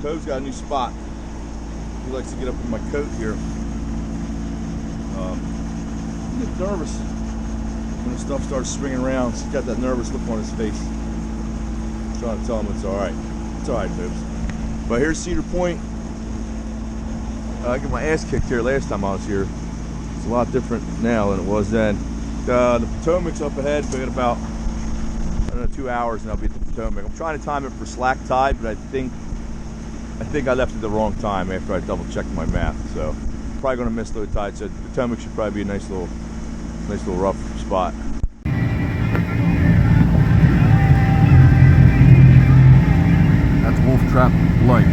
Toad's got a new spot. He likes to get up in my coat here. He gets nervous when the stuff starts swinging around. He's got that nervous look on his face. I'm trying to tell him it's alright. It's alright, Toads. But here's Cedar Point. I got my ass kicked here last time I was here. It's a lot different now than it was then. The Potomac's up ahead. We got about, I don't know, 2 hours and I'll be at the Potomac. I'm trying to time it for slack tide, but I think I left it the wrong time after I double checked my math. So probably gonna miss low tide. So Potomac should probably be a nice little rough spot. That's Wolf Trap Light.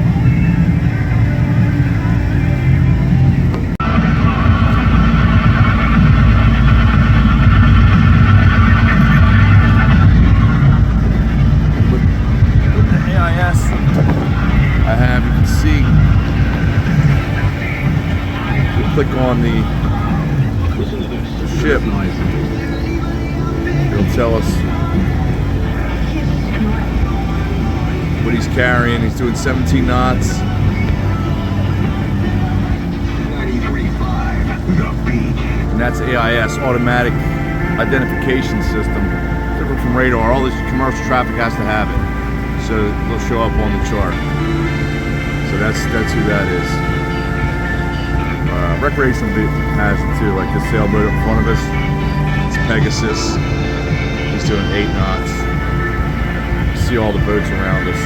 Click on the ship, it'll tell us what he's carrying. He's doing 17 knots. And that's AIS, Automatic Identification System. Different from radar. All this commercial traffic has to have it. So they'll show up on the chart. So that's who that is. Recreational vehicle has it too, like this sailboat in front of us. It's Pegasus. He's doing 8 knots. You see all the boats around us.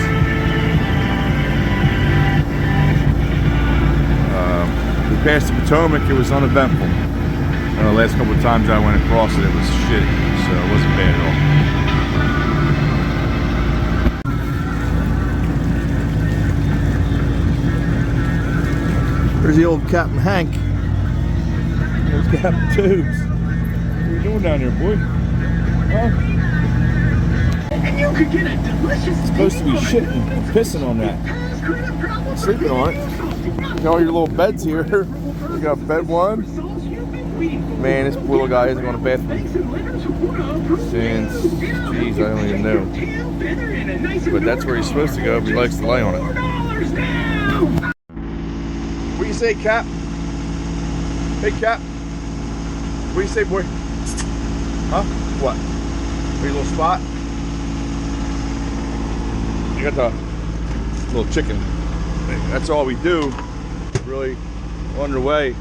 We passed the Potomac. It was uneventful. The last couple of times I went across it, it was shitty, so it wasn't bad at all. There's the old Captain Hank. There's Captain Tubes. What are you doing down there, boy? Huh? And you could get a delicious. It's supposed to be shitting and pissing on that. Sleeping on it. You know, all your little beds here. You got bed 1. Man, this poor little guy hasn't gone to bed since, geez, I don't even know. But that's where he's supposed to go if he likes to lay on it. What do you say, Cap? Hey, Cap. What do you say, boy? Huh? What? Your little spot? You got the little chicken. That's all we do. Really underway.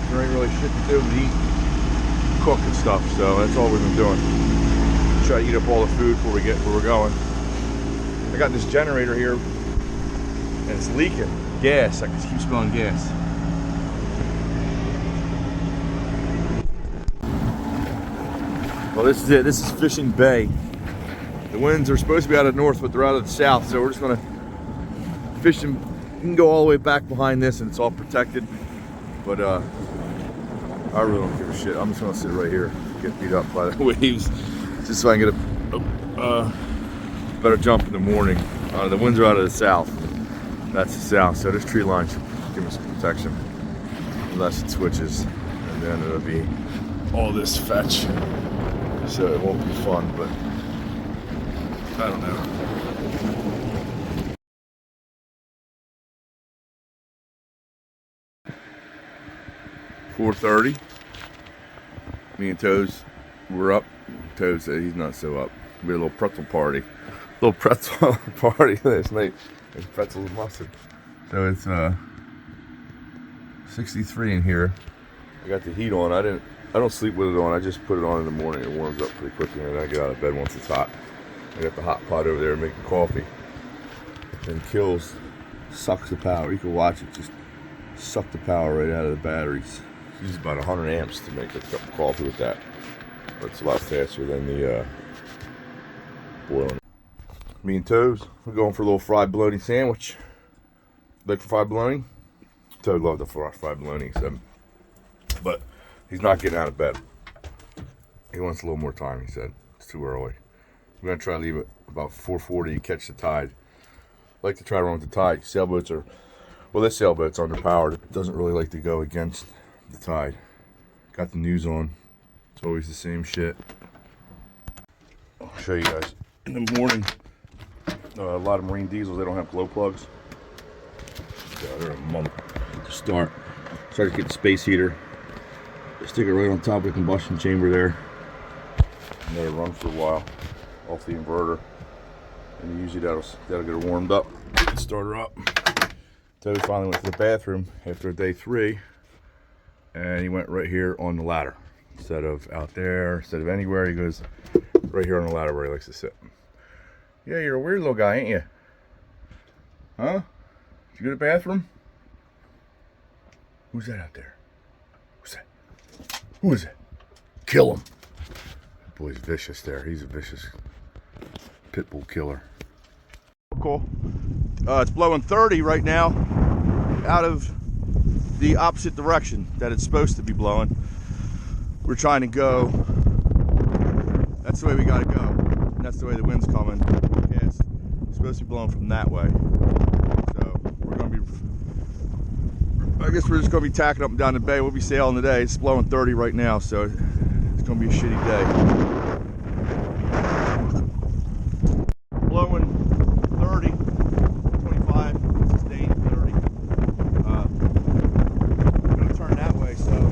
There ain't really shit to do but eat, cook and stuff. So that's all we've been doing. Try to eat up all the food before we get where we're going. I got this generator here, and it's leaking gas. I can keep smelling gas. Well, this is it. This is Fishing Bay. The winds are supposed to be out of the north, but they're out of the south. So we're just gonna fish them. You can go all the way back behind this, and it's all protected. But I really don't give a shit. I'm just gonna sit right here, get beat up by the waves, just so I can get a better jump in the morning. The winds are out of the south. That's the south, so this tree line should give me some protection, unless it switches, and then it'll be all this fetch. So it won't be fun, but I don't know. $4:30. Me and Toes were up. Toes said he's not so up. We had a little pretzel party. Little pretzel party last night. There's pretzels and mustard. So it's 63 in here. I got the heat on. I don't sleep with it on. I just put it on in the morning. It warms up pretty quickly, and I get out of bed once it's hot. I got the hot pot over there making coffee. And kills, sucks the power. You can watch it just suck the power right out of the batteries. It uses about 100 amps to make a cup of coffee with that. But it's a lot faster than the boiling. Me and Toes, we're going for a little fried bologna sandwich. Like for fried bologna? Toad loved the fried bologna, so. But he's not getting out of bed. He wants a little more time, he said. It's too early. We're going to try to leave it about 4:40 and catch the tide. I like to try to run with the tide. Sailboats are, well, this sailboat's underpowered. It doesn't really like to go against the tide. Got the news on. It's always the same shit. I'll show you guys. In the morning, a lot of marine diesels, they don't have glow plugs. They're a month to start. Start to get the space heater. Stick it right on top of the combustion chamber there. And let it run for a while off the inverter. And usually that'll get her warmed up. Start her up. Toby finally went to the bathroom after day 3. And he went right here on the ladder. Instead of out there, instead of anywhere, he goes right here on the ladder where he likes to sit. Yeah, you're a weird little guy, ain't you? Huh? Did you go to the bathroom? Who's that out there? Who's that? Who is it? Kill him. That boy's vicious there. He's a vicious pit bull killer. Cool. It's blowing 30 right now out of the opposite direction that it's supposed to be blowing. We're trying to go. That's the way we got to go. And that's the way the wind's coming. Yeah, it's supposed to be blowing from that way. So we're going to be, I guess we're just going to be tacking up and down the bay. We'll be sailing today. It's blowing 30 right now, so it's going to be a shitty day. Blowing 30, 25, sustained 30. I'm going to turn that way, so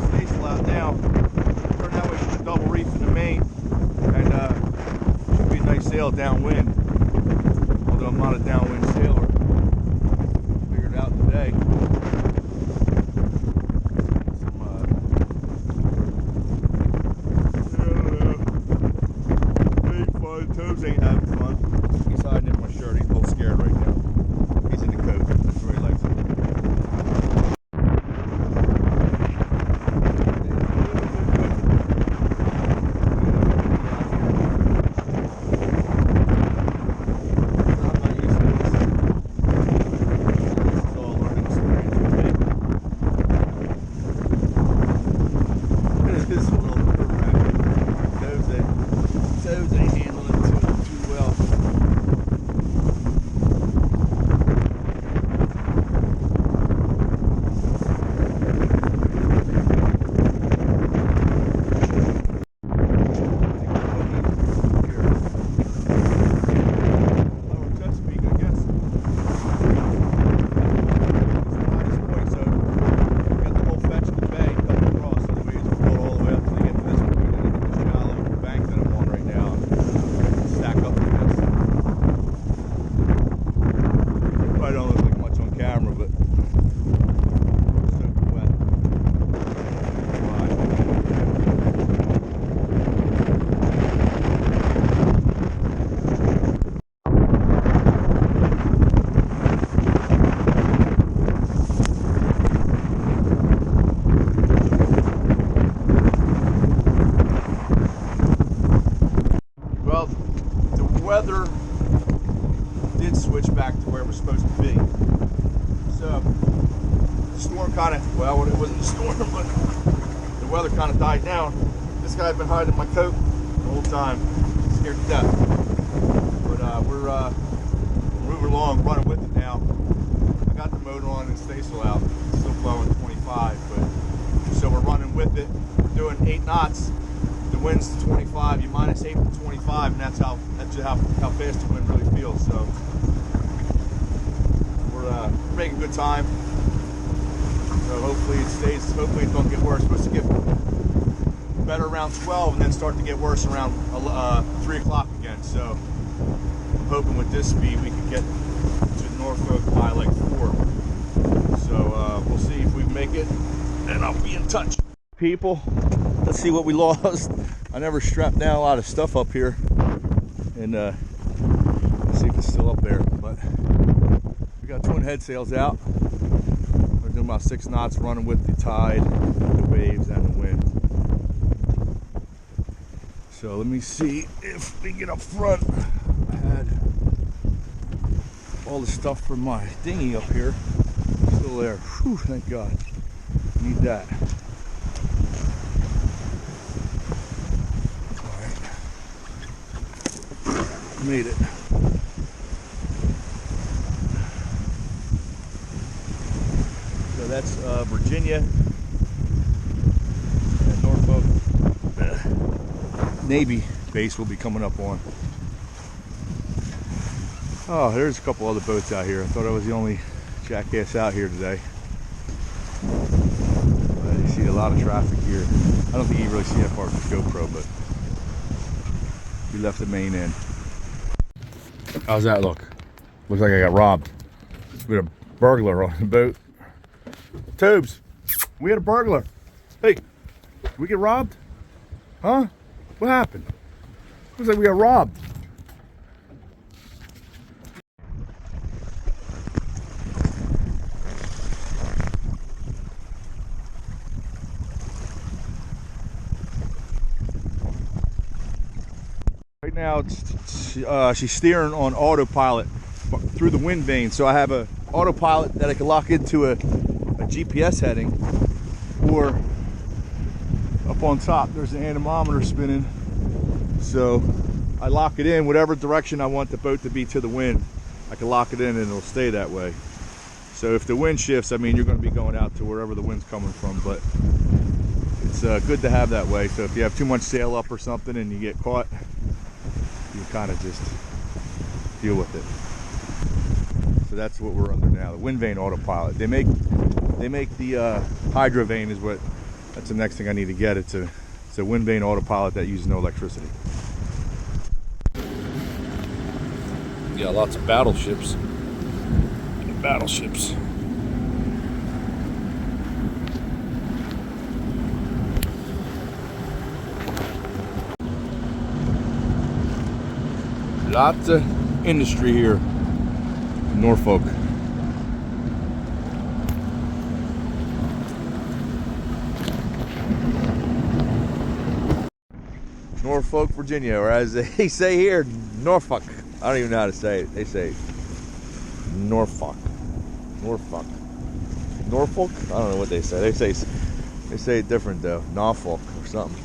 stay flat now. Turn that way to the double reef in the main, and should be a nice sail downwind. Although I'm not a downwind sailor, figured it out today. Toes ain't having fun. He's hiding in my shirt. He's a little scared right now. He's in the coat. That's where he likes it. I'm not used to this. This is all learning experience for me. This is a little nerve-wracking. Toes ain't handling it too well. Lower Chesapeake, I guess. Got the whole fetch of the bay coming across, so the waves will float all the way up till they get to this point, and then get the shallow bank that I'm on right now. Stack up like this. Probably don't look like much on camera, but soaked wet. Well, the weather did switch back to where we're supposed to be. So the storm kind of, well, it wasn't a storm, but the weather kind of died down. This guy's been hiding in my coat the whole time, scared to death. But we're moving along, running with it now. I got the motor on and staysail out. It's still blowing 25, but so we're running with it. We're doing 8 knots. The wind's 25. You minus 8 from 25, and that's how fast the wind really feels. So we're making good time. So hopefully it stays. Hopefully it don't get worse. It's supposed to get better around 12, and then start to get worse around 3 o'clock again. So I'm hoping with this speed we can get to Norfolk by like 4. So we'll see if we make it, and I'll be in touch. People, let's see what we lost. I never strapped down a lot of stuff up here, and let's see if it's still up there. But we got twin head sails out. We're doing about 6 knots, running with the tide, the waves, and the wind. So let me see if we get up front. I had all the stuff from my dinghy up here, still there. Whew, thank God. Need that. Made it. So that's Virginia and Norfolk Navy base will be coming up on. Oh, there's a couple other boats out here. I thought I was the only jackass out here today. But you see a lot of traffic here. I don't think you can really see that part with the GoPro, but we left the main end. How's that look? Looks like I got robbed. We had a burglar on the boat. Tubes, we had a burglar. Hey, we get robbed? Huh? What happened? Looks like we got robbed. Right now, she's steering on autopilot through the wind vane. So I have a autopilot that I can lock into a GPS heading, or up on top there's an anemometer spinning. So I lock it in whatever direction I want the boat to be to the wind. I can lock it in and it'll stay that way. So if the wind shifts, I mean, you're going to be going out to wherever the wind's coming from, but it's good to have that way. So if you have too much sail up or something and you get caught, you kind of just deal with it. So that's what we're under now, the wind vane autopilot. They make the hydro vane is what, that's the next thing I need to get. It's a wind vane autopilot that uses no electricity. Yeah, lots of battleships. Battleships. Lots of industry here in Norfolk. Norfolk, Virginia, or as they say here, Norfolk. I don't even know how to say it. They say Norfolk. Norfolk. Norfolk? I don't know what they say. They say it different though. Norfolk or something.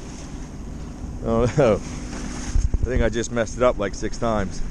I don't know. I think I just messed it up like 6 times.